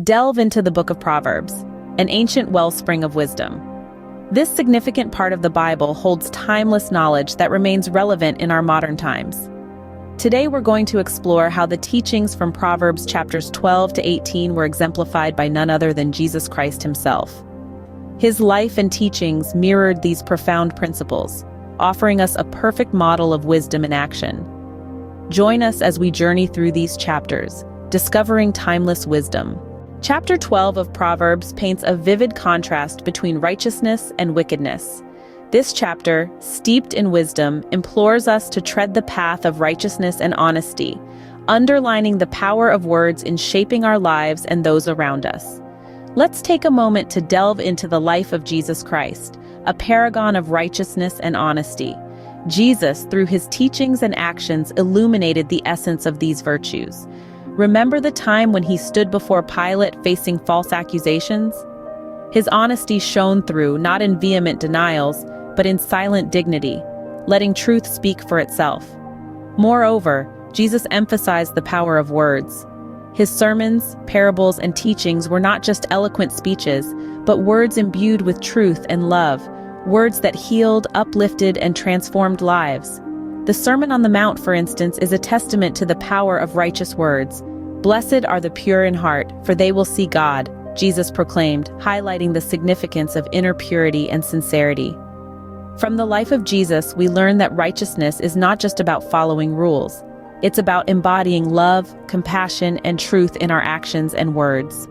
delve into the Book of Proverbs, an ancient wellspring of wisdom. This significant part of the Bible holds timeless knowledge that remains relevant in our modern times. Today we're going to explore how the teachings from Proverbs chapters 12 to 18 were exemplified by none other than Jesus Christ himself. His life and teachings mirrored these profound principles, offering us a perfect model of wisdom in action. Join us as we journey through these chapters, discovering timeless wisdom. Chapter 12 of Proverbs paints a vivid contrast between righteousness and wickedness. This chapter, steeped in wisdom, implores us to tread the path of righteousness and honesty, underlining the power of words in shaping our lives and those around us. Let's take a moment to delve into the life of Jesus Christ, a paragon of righteousness and honesty. Jesus, through his teachings and actions, illuminated the essence of these virtues. Remember the time when he stood before Pilate facing false accusations? His honesty shone through, not in vehement denials, but in silent dignity, letting truth speak for itself. Moreover, Jesus emphasized the power of words. His sermons, parables, and teachings were not just eloquent speeches, but words imbued with truth and love, words that healed, uplifted, and transformed lives. The Sermon on the Mount, for instance, is a testament to the power of righteous words. "Blessed are the pure in heart, for they will see God," Jesus proclaimed, highlighting the significance of inner purity and sincerity. From the life of Jesus, we learn that righteousness is not just about following rules. It's about embodying love, compassion, and truth in our actions and words.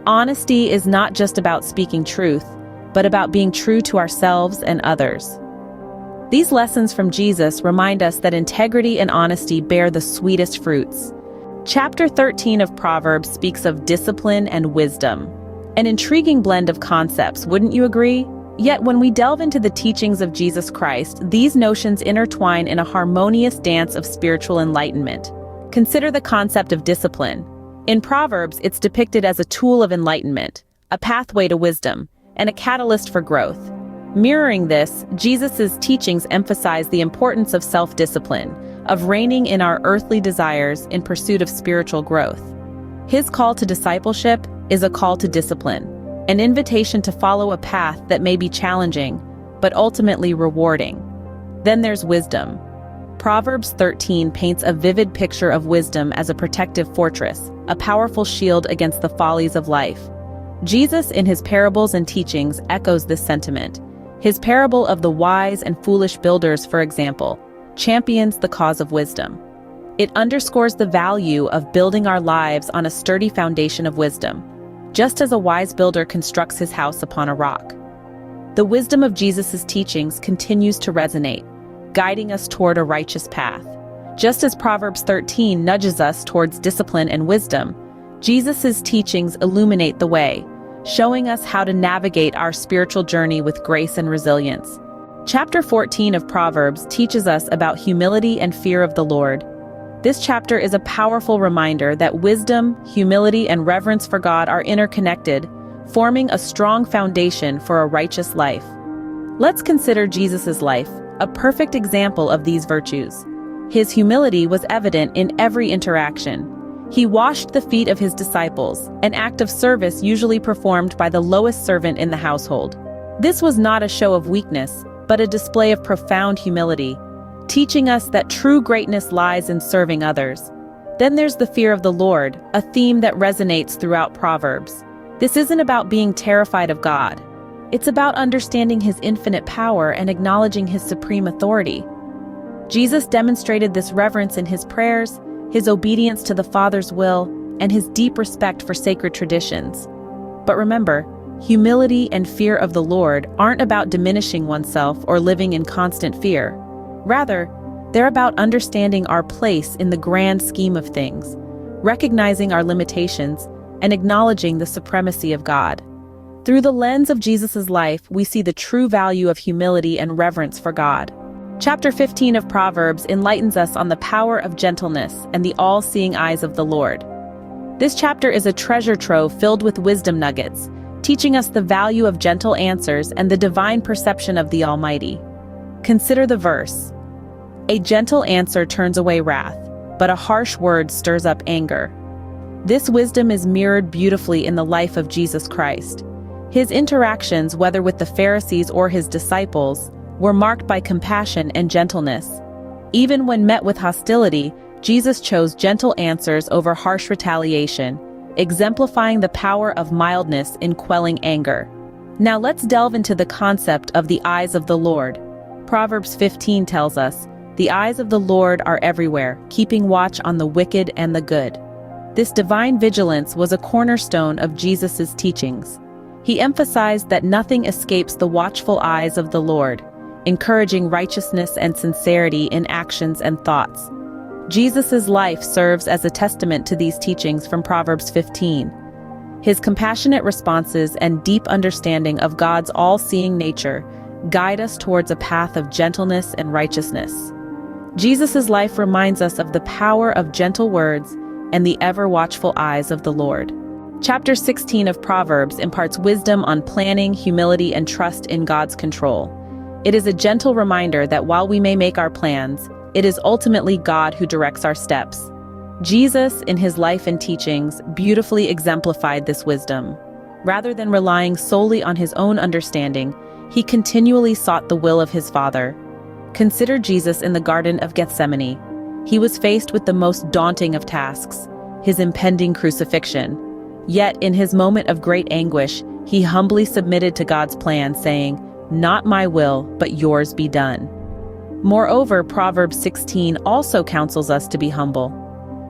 Honesty is not just about speaking truth, but about being true to ourselves and others. These lessons from Jesus remind us that integrity and honesty bear the sweetest fruits. Chapter 13 of Proverbs speaks of discipline and wisdom. An intriguing blend of concepts, wouldn't you agree? Yet when we delve into the teachings of Jesus Christ, these notions intertwine in a harmonious dance of spiritual enlightenment. Consider the concept of discipline. In Proverbs, it's depicted as a tool of enlightenment, a pathway to wisdom, and a catalyst for growth. Mirroring this, Jesus' teachings emphasize the importance of self-discipline, of reining in our earthly desires in pursuit of spiritual growth. His call to discipleship is a call to discipline, an invitation to follow a path that may be challenging, but ultimately rewarding. Then there's wisdom. Proverbs 13 paints a vivid picture of wisdom as a protective fortress, a powerful shield against the follies of life. Jesus, in his parables and teachings, echoes this sentiment. His parable of the wise and foolish builders, for example, champions the cause of wisdom. It underscores the value of building our lives on a sturdy foundation of wisdom, just as a wise builder constructs his house upon a rock. The wisdom of Jesus' teachings continues to resonate, guiding us toward a righteous path. Just as Proverbs 13 nudges us towards discipline and wisdom, Jesus' teachings illuminate the way, showing us how to navigate our spiritual journey with grace and resilience. Chapter 14 of Proverbs teaches us about humility and fear of the Lord. This chapter is a powerful reminder that wisdom, humility, and reverence for God are interconnected, forming a strong foundation for a righteous life. Let's consider Jesus' life, a perfect example of these virtues. His humility was evident in every interaction. He washed the feet of his disciples, an act of service usually performed by the lowest servant in the household. This was not a show of weakness, but a display of profound humility, teaching us that true greatness lies in serving others. Then there's the fear of the Lord, a theme that resonates throughout Proverbs. This isn't about being terrified of God. It's about understanding his infinite power and acknowledging his supreme authority. Jesus demonstrated this reverence in his prayers, his obedience to the Father's will, and his deep respect for sacred traditions. But remember, humility and fear of the Lord aren't about diminishing oneself or living in constant fear. Rather, they're about understanding our place in the grand scheme of things, recognizing our limitations, and acknowledging the supremacy of God. Through the lens of Jesus' life, we see the true value of humility and reverence for God. Chapter 15 of Proverbs enlightens us on the power of gentleness and the all-seeing eyes of the Lord. This chapter is a treasure trove filled with wisdom nuggets, teaching us the value of gentle answers and the divine perception of the Almighty. Consider the verse. "A gentle answer turns away wrath, but a harsh word stirs up anger." This wisdom is mirrored beautifully in the life of Jesus Christ. His interactions, whether with the Pharisees or his disciples, were marked by compassion and gentleness. Even when met with hostility, Jesus chose gentle answers over harsh retaliation, exemplifying the power of mildness in quelling anger. Now let's delve into the concept of the eyes of the Lord. Proverbs 15 tells us, "The eyes of the Lord are everywhere, keeping watch on the wicked and the good." This divine vigilance was a cornerstone of Jesus' teachings. He emphasized that nothing escapes the watchful eyes of the Lord, encouraging righteousness and sincerity in actions and thoughts. Jesus' life serves as a testament to these teachings from Proverbs 15. His compassionate responses and deep understanding of God's all-seeing nature guide us towards a path of gentleness and righteousness. Jesus' life reminds us of the power of gentle words and the ever-watchful eyes of the Lord. Chapter 16 of Proverbs imparts wisdom on planning, humility, and trust in God's control. It is a gentle reminder that while we may make our plans, it is ultimately God who directs our steps. Jesus, in his life and teachings, beautifully exemplified this wisdom. Rather than relying solely on his own understanding, he continually sought the will of his Father. Consider Jesus in the Garden of Gethsemane. He was faced with the most daunting of tasks, his impending crucifixion. Yet, in his moment of great anguish, he humbly submitted to God's plan, saying, "Not my will, but yours be done." Moreover, Proverbs 16 also counsels us to be humble.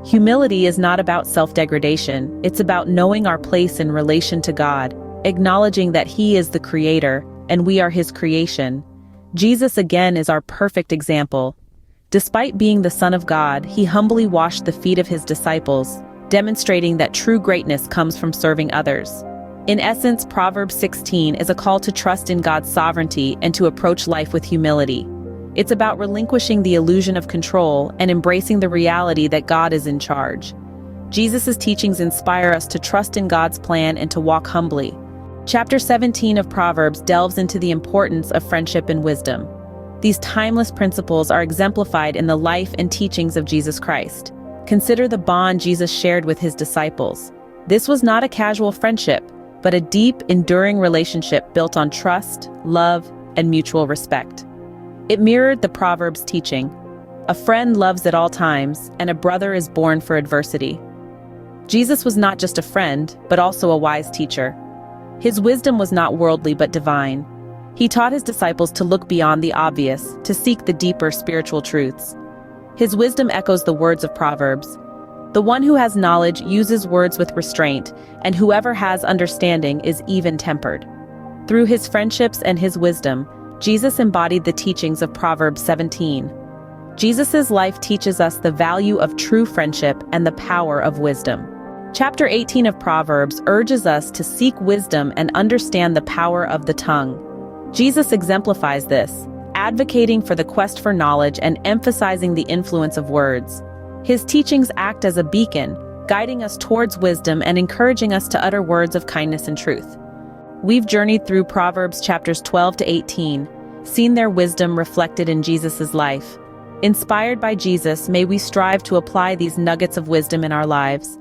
Humility is not about self-degradation, it's about knowing our place in relation to God, acknowledging that He is the Creator, and we are His creation. Jesus again is our perfect example. Despite being the Son of God, He humbly washed the feet of His disciples, demonstrating that true greatness comes from serving others. In essence, Proverbs 16 is a call to trust in God's sovereignty and to approach life with humility. It's about relinquishing the illusion of control and embracing the reality that God is in charge. Jesus' teachings inspire us to trust in God's plan and to walk humbly. Chapter 17 of Proverbs delves into the importance of friendship and wisdom. These timeless principles are exemplified in the life and teachings of Jesus Christ. Consider the bond Jesus shared with his disciples. This was not a casual friendship, but a deep, enduring relationship built on trust, love, and mutual respect. It mirrored the Proverbs teaching. A friend loves at all times, and a brother is born for adversity. Jesus was not just a friend, but also a wise teacher. His wisdom was not worldly but divine. He taught his disciples to look beyond the obvious, to seek the deeper spiritual truths. His wisdom echoes the words of Proverbs. The one who has knowledge uses words with restraint, and whoever has understanding is even-tempered. Through his friendships and his wisdom, Jesus embodied the teachings of Proverbs 17. Jesus' life teaches us the value of true friendship and the power of wisdom. Chapter 18 of Proverbs urges us to seek wisdom and understand the power of the tongue. Jesus exemplifies this, advocating for the quest for knowledge and emphasizing the influence of words. His teachings act as a beacon, guiding us towards wisdom and encouraging us to utter words of kindness and truth. We've journeyed through Proverbs chapters 12 to 18, seen their wisdom reflected in Jesus' life. Inspired by Jesus, may we strive to apply these nuggets of wisdom in our lives.